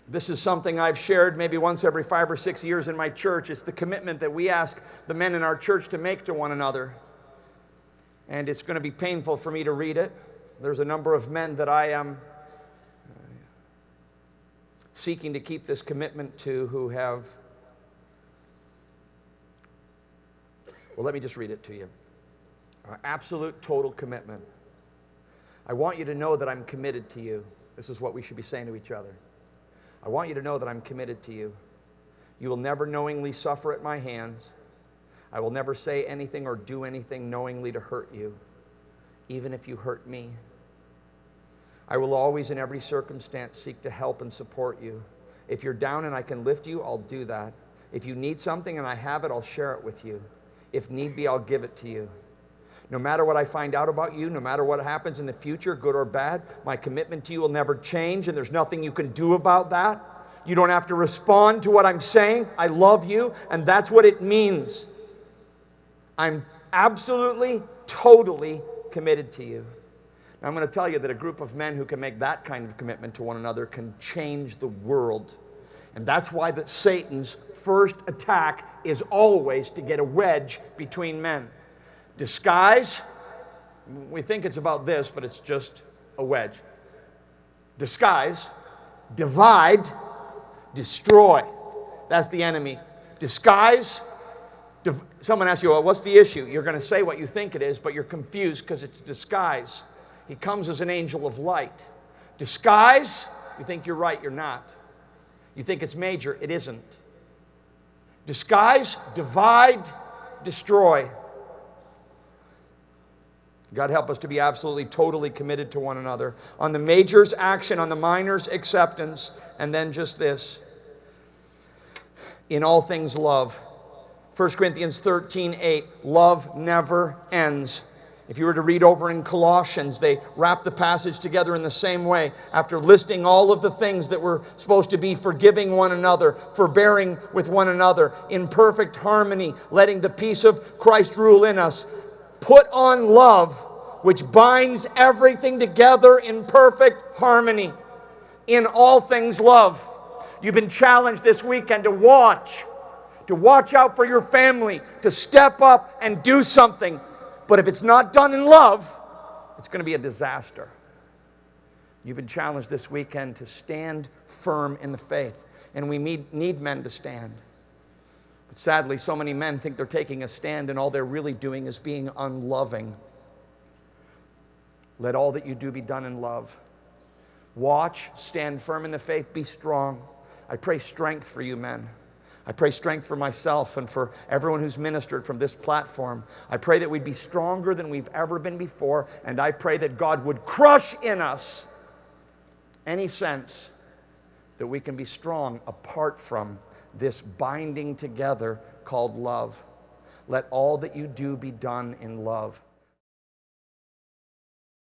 This is something I've shared maybe once every 5 or 6 years in my church. It's the commitment that we ask the men in our church to make to one another. And it's going to be painful for me to read it. There's a number of men that I am seeking to keep this commitment to who have... Well, let me just read it to you. Absolute, total commitment. I want you to know that I'm committed to you. This is what we should be saying to each other. I want you to know that I'm committed to you. You will never knowingly suffer at my hands. I will never say anything or do anything knowingly to hurt you, even if you hurt me. I will always, in every circumstance, seek to help and support you. If you're down and I can lift you, I'll do that. If you need something and I have it, I'll share it with you. If need be, I'll give it to you. No matter what I find out about you, no matter what happens in the future, good or bad, my commitment to you will never change, and there's nothing you can do about that. You don't have to respond to what I'm saying. I love you, and that's what it means. I'm absolutely, totally committed to you. Now, I'm going to tell you that a group of men who can make that kind of commitment to one another can change the world. And that's why that Satan's first attack is always to get a wedge between men. Disguise, we think it's about this, but it's just a wedge. Disguise, divide, destroy. That's the enemy. Disguise, someone asks you, well, what's the issue? You're going to say what you think it is, but you're confused because it's disguise. He comes as an angel of light. Disguise, you think you're right, you're not. You think it's major, it isn't. Disguise, divide, destroy. God help us to be absolutely, totally committed to one another. On the majors, action. On the minors, acceptance. And then just this. In all things, love. 1 Corinthians 13:8. Love never ends. If you were to read over in Colossians, they wrap the passage together in the same way. After listing all of the things that we're supposed to be, forgiving one another, forbearing with one another, in perfect harmony, letting the peace of Christ rule in us. Put on love, which binds everything together in perfect harmony. In all things, love. You've been challenged this weekend to watch out for your family, to step up and do something. But if it's not done in love, it's going to be a disaster. You've been challenged this weekend to stand firm in the faith. And we need men to stand. But sadly, so many men think they're taking a stand and all they're really doing is being unloving. Let all that you do be done in love. Watch, stand firm in the faith, be strong. I pray strength for you men. I pray strength for myself and for everyone who's ministered from this platform. I pray that we'd be stronger than we've ever been before, and I pray that God would crush in us any sense that we can be strong apart from this binding together called love. Let all that you do be done in love.